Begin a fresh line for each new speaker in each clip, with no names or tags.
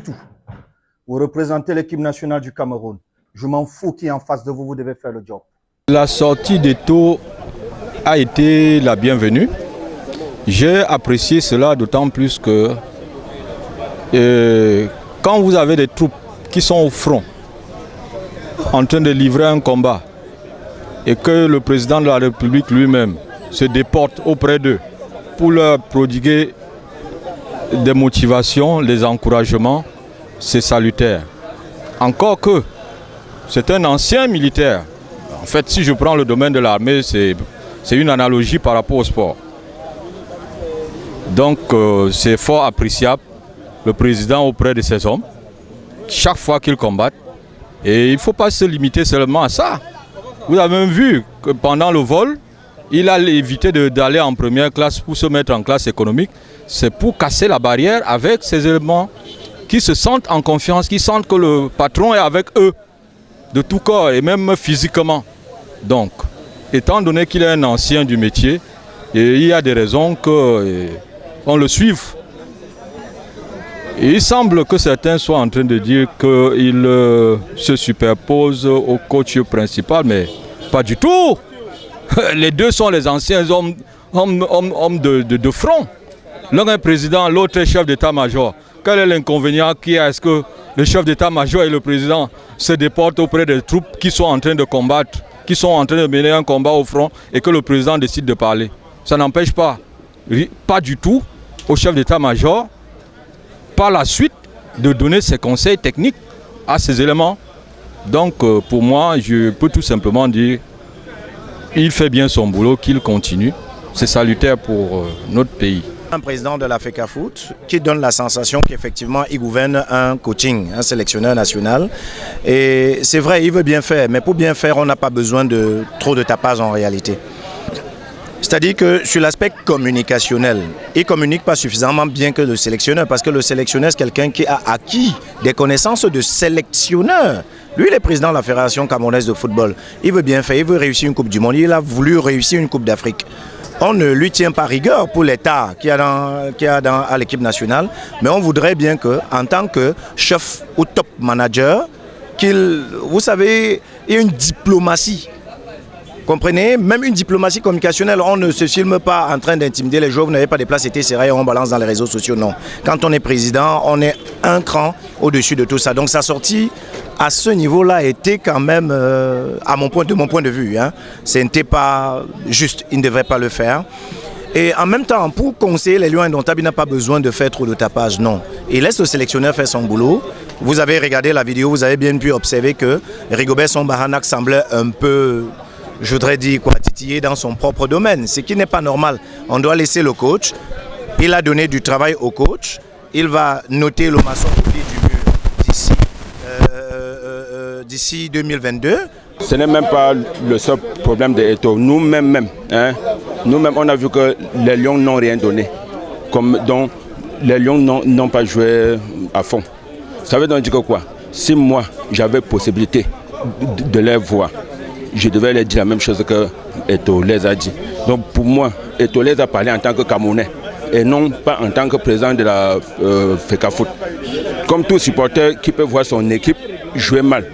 tout. Vous représentez l'équipe nationale du Cameroun. Je m'en fous qui est en face de vous, vous devez faire le job.
La sortie d'Eto'o a été la bienvenue. J'ai apprécié cela d'autant plus que quand vous avez des troupes qui sont au front, en train de livrer un combat, et que le président de la République lui-même se déporte auprès d'eux pour leur prodiguer des motivations, des encouragements, c'est salutaire. Encore que c'est un ancien militaire. En fait, si je prends le domaine de l'armée, c'est une analogie par rapport au sport. Donc c'est fort appréciable, le président auprès de ses hommes, chaque fois qu'ils combattent. Et il ne faut pas se limiter seulement à ça. Vous avez même vu que pendant le vol, il a évité d'aller en première classe pour se mettre en classe économique. C'est pour casser la barrière avec ces éléments qui se sentent en confiance, qui sentent que le patron est avec eux, de tout corps et même physiquement. Donc, étant donné qu'il est un ancien du métier, et il y a des raisons qu'on le suive. Et il semble que certains soient en train de dire qu'il se superpose au coach principal, mais pas du tout. Les deux sont les anciens hommes de front. L'un est président, l'autre est chef d'état-major. Quel est l'inconvénient qui est? Est-ce que le chef d'état-major et le président se déportent auprès des troupes qui sont en train de combattre, qui sont en train de mener un combat au front et que le président décide de parler? Ça n'empêche pas du tout au chef d'état-major, par la suite, de donner ses conseils techniques à ces éléments. Donc, pour moi, je peux tout simplement dire qu'il fait bien son boulot, qu'il continue. C'est salutaire pour notre pays.
Un président de la FECAFOOT qui donne la sensation qu'effectivement il gouverne un coaching, un sélectionneur national. Et c'est vrai, il veut bien faire, mais pour bien faire, on n'a pas besoin de trop de tapage en réalité. C'est-à-dire que sur l'aspect communicationnel, il ne communique pas suffisamment bien que le sélectionneur, parce que le sélectionneur, c'est quelqu'un qui a acquis des connaissances de sélectionneur. Lui, il est président de la Fédération camerounaise de football. Il veut bien faire, il veut réussir une Coupe du Monde, il a voulu réussir une Coupe d'Afrique. On ne lui tient pas rigueur pour l'état qu'il y a à l'équipe nationale, mais on voudrait bien qu'en tant que chef ou top manager, vous savez, il y a une diplomatie. Comprenez, même une diplomatie communicationnelle, on ne se filme pas en train d'intimider les joueurs, vous n'avez pas des places, c'était serré, on balance dans les réseaux sociaux, non. Quand on est président, on est un cran au-dessus de tout ça. Donc sa sortie à ce niveau-là était quand même, de mon point de vue, ce n'était pas juste, il ne devrait pas le faire. Et en même temps, pour conseiller les Lions indomptables, il n'a pas besoin de faire trop de tapage, non. Il laisse le sélectionneur faire son boulot. Vous avez regardé la vidéo, vous avez bien pu observer que Rigobert Song-Bahanac semblait un peu, je voudrais dire titiller dans son propre domaine, ce qui n'est pas normal. On doit laisser le coach. Il a donné du travail au coach. Il va noter le maçon au pied du mur d'ici 2022.
Ce n'est même pas le seul problème de Eto'o. Nous-mêmes, on a vu que les Lions n'ont rien donné. Donc, les Lions n'ont pas joué à fond. Ça veut donc dire que quoi? Si moi, j'avais possibilité de les voir, je devais leur dire la même chose que Eto'o les a dit. Donc pour moi, Eto'o les a parlé en tant que Camerounais et non pas en tant que président de la FECAFOOT. Comme tout supporter qui peut voir son équipe jouer mal.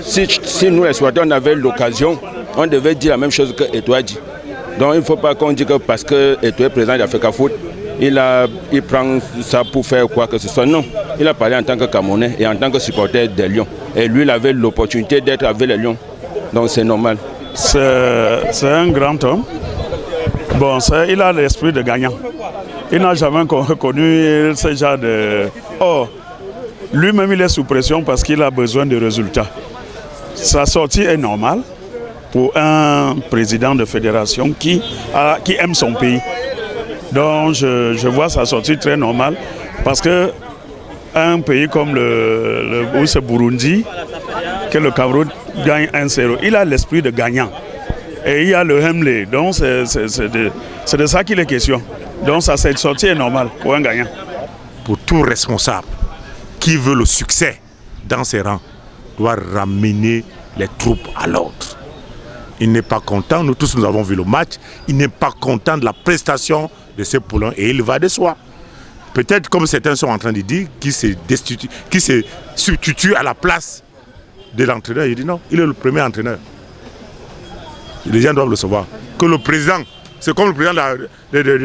Si nous les supporters on avait l'occasion, on devait dire la même chose que Eto'o a dit. Donc il ne faut pas qu'on dise que parce que Eto'o est président de la FECAFOOT, il prend ça pour faire quoi que ce soit. Non, il a parlé en tant que Camerounais et en tant que supporter des Lions. Et lui, il avait l'opportunité d'être avec les Lions. Donc c'est normal.
C'est un grand homme. Bon, il a l'esprit de gagnant. Il n'a jamais connu ce genre de... Oh, lui-même il est sous pression parce qu'il a besoin de résultats. Sa sortie est normale pour un président de fédération qui aime son pays. Donc je vois sa sortie très normale parce que un pays comme le Burundi, que le Cameroun gagne 1-0, il a l'esprit de gagnant. Et il y a le Hemley, donc c'est de ça qu'il est question. Donc cette sortie est normale pour un gagnant.
Pour tout responsable qui veut le succès dans ses rangs, doit ramener les troupes à l'ordre. Il n'est pas content, nous tous nous avons vu le match, il n'est pas content de la prestation de ces poulains et il va de soi. peut-être comme certains sont en train de dire, qui se substitue à la place de l'entraîneur. Il dit non, il est le premier entraîneur. Les gens doivent le savoir. Que le président, c'est comme le président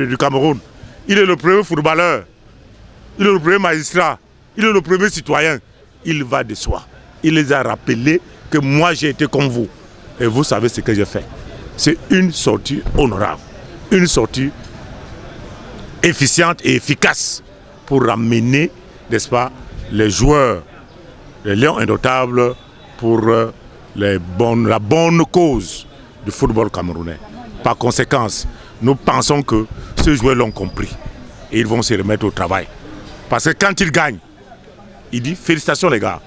du Cameroun. Il est le premier footballeur. Il est le premier magistrat. Il est le premier citoyen. Il va de soi. Il les a rappelés que moi j'ai été comme vous. Et vous savez ce que j'ai fait. C'est une sortie honorable. Une sortie efficiente et efficace pour ramener, n'est-ce pas, les joueurs, les lions indomptables pour la bonne cause du football camerounais. Par conséquent, nous pensons que ces joueurs l'ont compris et ils vont se remettre au travail. Parce que quand ils gagnent, il dit félicitations les gars.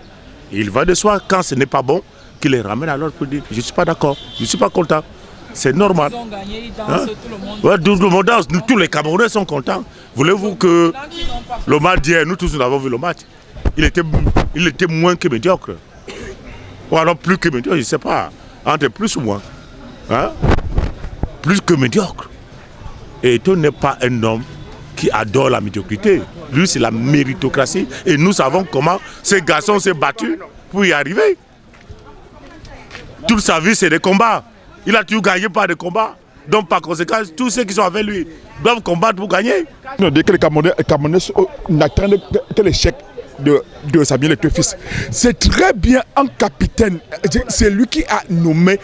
Et il va de soi, quand ce n'est pas bon, qu'il les ramène à l'ordre pour dire je ne suis pas d'accord, je ne suis pas content. C'est normal.
Ils ont gagné, ils dansent, tout le monde.
Ouais, tout le monde danse, tous les Camerounais sont contents. Voulez-vous que le match d'hier, nous tous nous avons vu le match, il était moins que médiocre. Ou alors plus que médiocre, je ne sais pas. Entre plus ou moins. Hein? Plus que médiocre. Et Eto'o n'est pas un homme qui adore la médiocrité. Lui, c'est la méritocratie. Et nous savons comment ces garçons s'est battu pour y arriver. Toute sa vie, c'est des combats. Il a toujours gagné par des combats. Donc, par conséquent, tous ceux qui sont avec lui doivent combattre pour gagner.
On dit que les Camerounais n'attendent que l'échec de Samuel Eto'o-Fils. C'est très bien un capitaine. C'est lui qui a nommé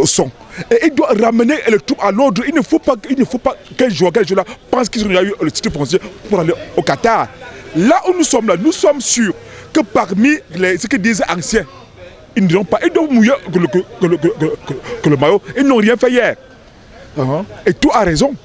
son. Et il doit ramener le troupe à l'ordre. Il ne faut pas qu'un joueur là pense qu'ils ont eu le titre français pour aller au Qatar. Là où nous sommes sûrs que parmi ce que disent anciens, ils ne diront pas, ils doivent mouiller que le maillot. Ils n'ont rien fait hier. Et tout a raison.